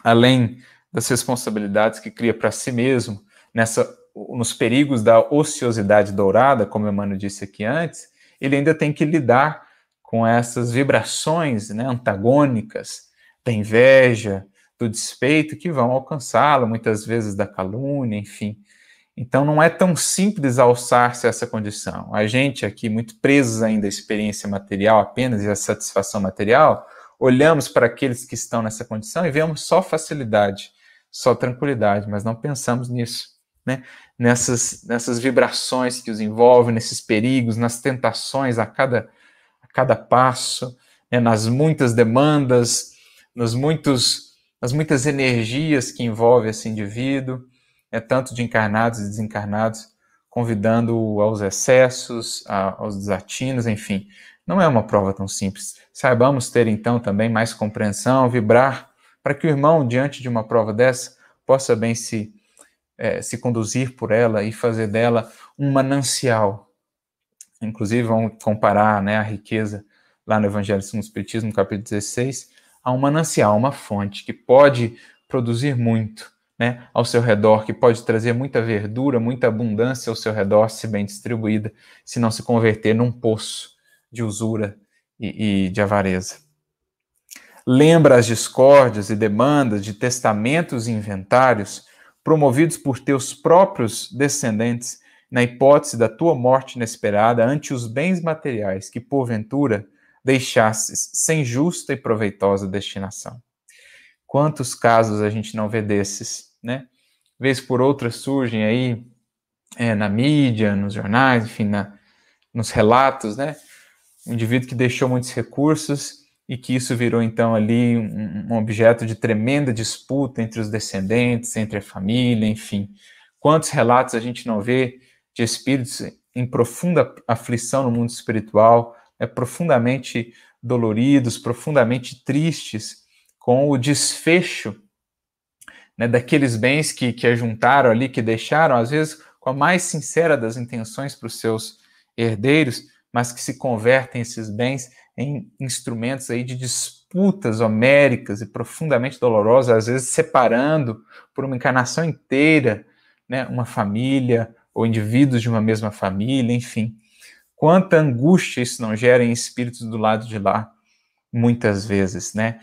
além das responsabilidades que cria para si mesmo, nos perigos da ociosidade dourada, como Emmanuel disse aqui antes, ele ainda tem que lidar com essas vibrações, né, antagônicas da inveja, do despeito, que vão alcançá-lo, muitas vezes da calúnia, enfim. Então não é tão simples alçar-se a essa condição. A gente aqui, muito presos ainda à experiência material apenas e à satisfação material, olhamos para aqueles que estão nessa condição e vemos só facilidade, só tranquilidade, mas não pensamos nisso, né? Nessas vibrações que os envolvem, nesses perigos, nas tentações a cada passo, né? Nas muitas demandas, nas muitas energias que envolvem esse indivíduo, tanto de encarnados e desencarnados, convidando-o aos excessos, aos desatinos, enfim. Não é uma prova tão simples. Saibamos ter, então, também mais compreensão, vibrar, para que o irmão, diante de uma prova dessa, possa bem se conduzir por ela e fazer dela um manancial. Inclusive, vamos comparar, né, a riqueza lá no Evangelho segundo o Espiritismo, no capítulo 16, a um manancial, uma fonte que pode produzir muito, né, ao seu redor, que pode trazer muita verdura, muita abundância ao seu redor, se bem distribuída, se não se converter num poço de usura e de avareza. Lembra as discórdias e demandas de testamentos e inventários promovidos por teus próprios descendentes na hipótese da tua morte inesperada ante os bens materiais que, porventura, deixasses sem justa e proveitosa destinação. Quantos casos a gente não vê desses, né? Vez por outra surgem aí na mídia, nos jornais, enfim, nos relatos, né? um indivíduo que deixou muitos recursos e que isso virou, então, ali um objeto de tremenda disputa entre os descendentes, entre a família, enfim. Quantos relatos a gente não vê de espíritos em profunda aflição no mundo espiritual, profundamente doloridos, profundamente tristes com o desfecho, né, daqueles bens que ajuntaram ali, que deixaram, às vezes, com a mais sincera das intenções para os seus herdeiros, mas que se convertem esses bens em instrumentos aí de disputas homéricas e profundamente dolorosas, às vezes separando por uma encarnação inteira, né, uma família ou indivíduos de uma mesma família, enfim. Quanta angústia isso não gera em espíritos do lado de lá, muitas vezes, né?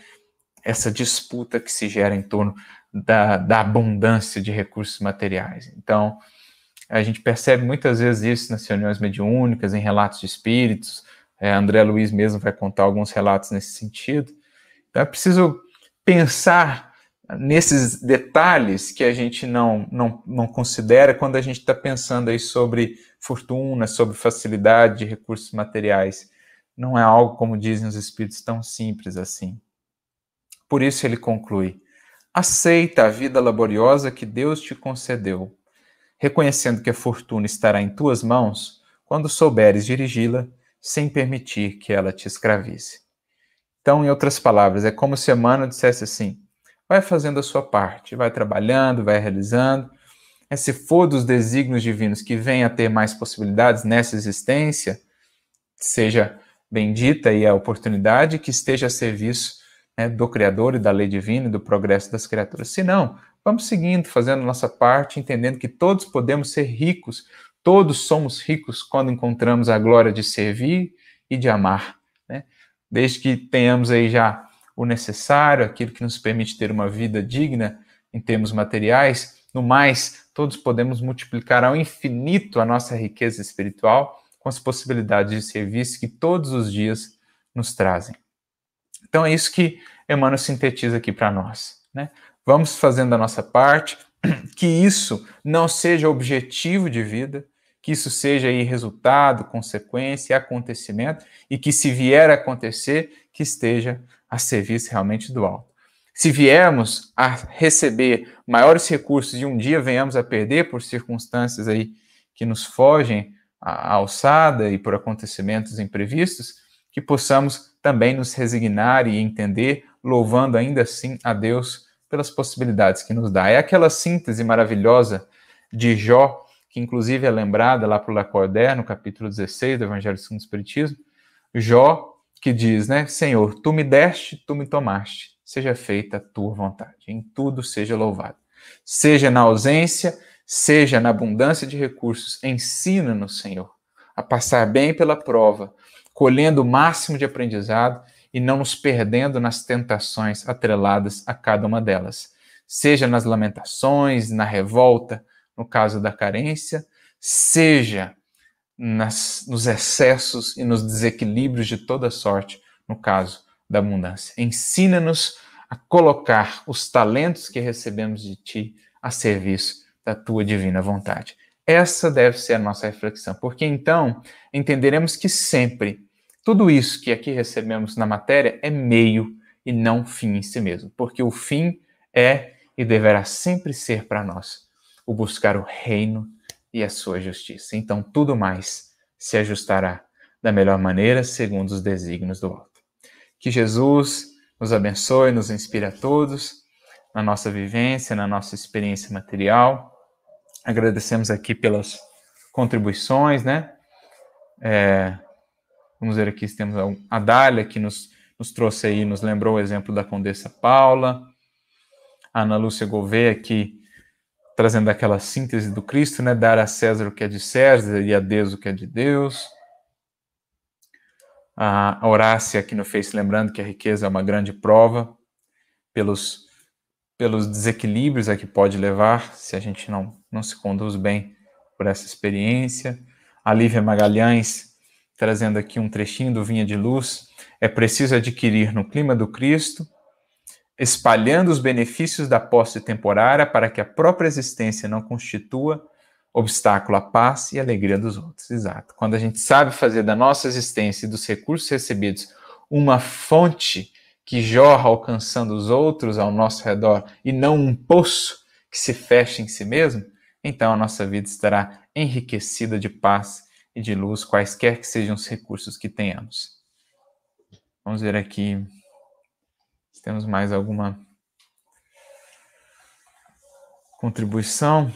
Essa disputa que se gera em torno da abundância de recursos materiais. Então, a gente percebe muitas vezes isso nas reuniões mediúnicas, em relatos de espíritos. André Luiz mesmo vai contar alguns relatos nesse sentido. Então, é preciso pensar nesses detalhes que a gente não considera quando a gente está pensando aí sobre fortuna, sobre facilidade de recursos materiais. Não é algo, como dizem os espíritos, tão simples assim. Por isso ele conclui: aceita a vida laboriosa que Deus te concedeu, reconhecendo que a fortuna estará em tuas mãos quando souberes dirigi-la sem permitir que ela te escravize. Então, em outras palavras, é como se Emmanuel dissesse assim: vai fazendo a sua parte, vai trabalhando, vai realizando. Se for dos desígnios divinos que venha a ter mais possibilidades nessa existência, seja bendita aí a oportunidade que esteja a serviço, né, do Criador e da lei divina e do progresso das criaturas. Se não, vamos seguindo, fazendo nossa parte, entendendo que todos podemos ser ricos, todos somos ricos quando encontramos a glória de servir e de amar, né? Desde que tenhamos aí já o necessário, aquilo que nos permite ter uma vida digna em termos materiais, no mais, todos podemos multiplicar ao infinito a nossa riqueza espiritual com as possibilidades de serviço que todos os dias nos trazem. Então é isso que Emmanuel sintetiza aqui para nós, né? Vamos fazendo a nossa parte, que isso não seja objetivo de vida, que isso seja aí resultado, consequência, acontecimento, e que se vier a acontecer, que esteja a serviço realmente do alto. Se viermos a receber maiores recursos e um dia venhamos a perder por circunstâncias aí que nos fogem à alçada e por acontecimentos imprevistos, que possamos também nos resignar e entender, louvando ainda assim a Deus pelas possibilidades que nos dá. É aquela síntese maravilhosa de Jó, que inclusive é lembrada lá por Lacordaire, no capítulo 16 do Evangelho segundo o Espiritismo. Jó, que diz, né, Senhor, tu me deste, tu me tomaste, seja feita a tua vontade, em tudo seja louvado. Seja na ausência, seja na abundância de recursos, ensina-nos, Senhor, a passar bem pela prova, colhendo o máximo de aprendizado e não nos perdendo nas tentações atreladas a cada uma delas. Seja nas lamentações, na revolta, no caso da carência, seja nos excessos e nos desequilíbrios de toda sorte, no caso da abundância. Ensina-nos a colocar os talentos que recebemos de Ti a serviço da Tua divina vontade. Essa deve ser a nossa reflexão, porque então entenderemos que sempre tudo isso que aqui recebemos na matéria é meio e não fim em si mesmo, porque o fim é e deverá sempre ser para nós o buscar o reino e a sua justiça. Então tudo mais se ajustará da melhor maneira segundo os desígnios do alto. Que Jesus nos abençoe, nos inspire a todos na nossa vivência, na nossa experiência material. Agradecemos aqui pelas contribuições, né? Vamos ver aqui se temos a Dália, que nos trouxe aí, nos lembrou o exemplo da Condessa Paula. A Ana Lúcia Gouveia aqui, trazendo aquela síntese do Cristo, né? Dar a César o que é de César e a Deus o que é de Deus. A Horácia aqui no Face, lembrando que a riqueza é uma grande prova pelos desequilíbrios a que pode levar, se a gente não se conduz bem por essa experiência. A Lívia Magalhães, trazendo aqui um trechinho do Vinha de Luz: é preciso adquirir no clima do Cristo, espalhando os benefícios da posse temporária para que a própria existência não constitua obstáculo à paz e alegria dos outros. Exato. Quando a gente sabe fazer da nossa existência e dos recursos recebidos uma fonte que jorra alcançando os outros ao nosso redor e não um poço que se fecha em si mesmo, então a nossa vida estará enriquecida de paz e de luz, quaisquer que sejam os recursos que tenhamos. Vamos ver aqui se temos mais alguma contribuição.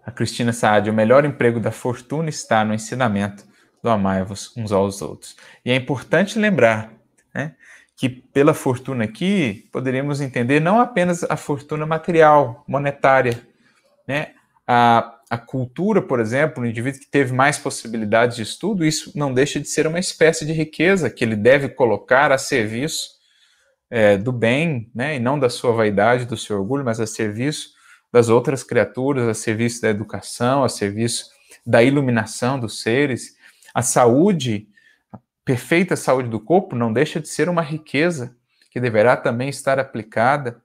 A Cristina Saad, o melhor emprego da fortuna está no ensinamento do amai-vos uns aos outros. E é importante lembrar, né, que pela fortuna aqui poderíamos entender não apenas a fortuna material, monetária, né? A cultura, por exemplo, o indivíduo que teve mais possibilidades de estudo, isso não deixa de ser uma espécie de riqueza que ele deve colocar a serviço do bem, né? E não da sua vaidade, do seu orgulho, mas a serviço das outras criaturas, a serviço da educação, a serviço da iluminação dos seres. A saúde, a perfeita saúde do corpo, não deixa de ser uma riqueza que deverá também estar aplicada.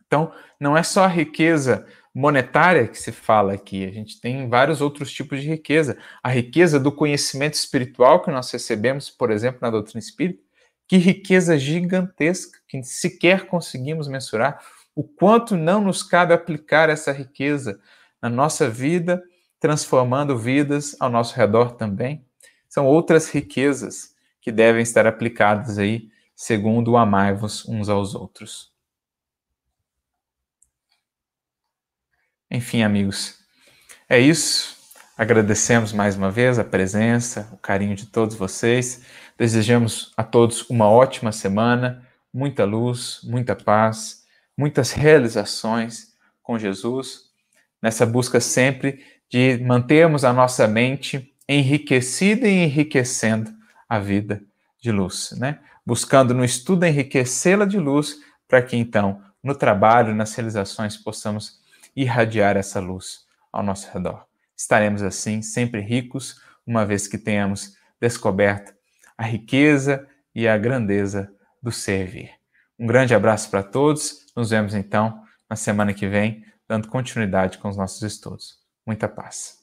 Então, não é só a riqueza monetária que se fala aqui, a gente tem vários outros tipos de riqueza. A riqueza do conhecimento espiritual que nós recebemos, por exemplo, na doutrina espírita, que riqueza gigantesca, que sequer conseguimos mensurar. O quanto não nos cabe aplicar essa riqueza na nossa vida, transformando vidas ao nosso redor também. São outras riquezas que devem estar aplicadas aí, segundo o amai-vos uns aos outros. Enfim, amigos, é isso. Agradecemos mais uma vez a presença, o carinho de todos vocês. Desejamos a todos uma ótima semana, muita luz, muita paz, muitas realizações com Jesus, nessa busca sempre de mantermos a nossa mente enriquecida e enriquecendo a vida de luz, né? Buscando no estudo enriquecê-la de luz, para que então, no trabalho, nas realizações, possamos irradiar essa luz ao nosso redor. Estaremos assim sempre ricos, uma vez que tenhamos descoberto a riqueza e a grandeza do servir. Um grande abraço para todos. Nos vemos então na semana que vem, dando continuidade com os nossos estudos. Muita paz.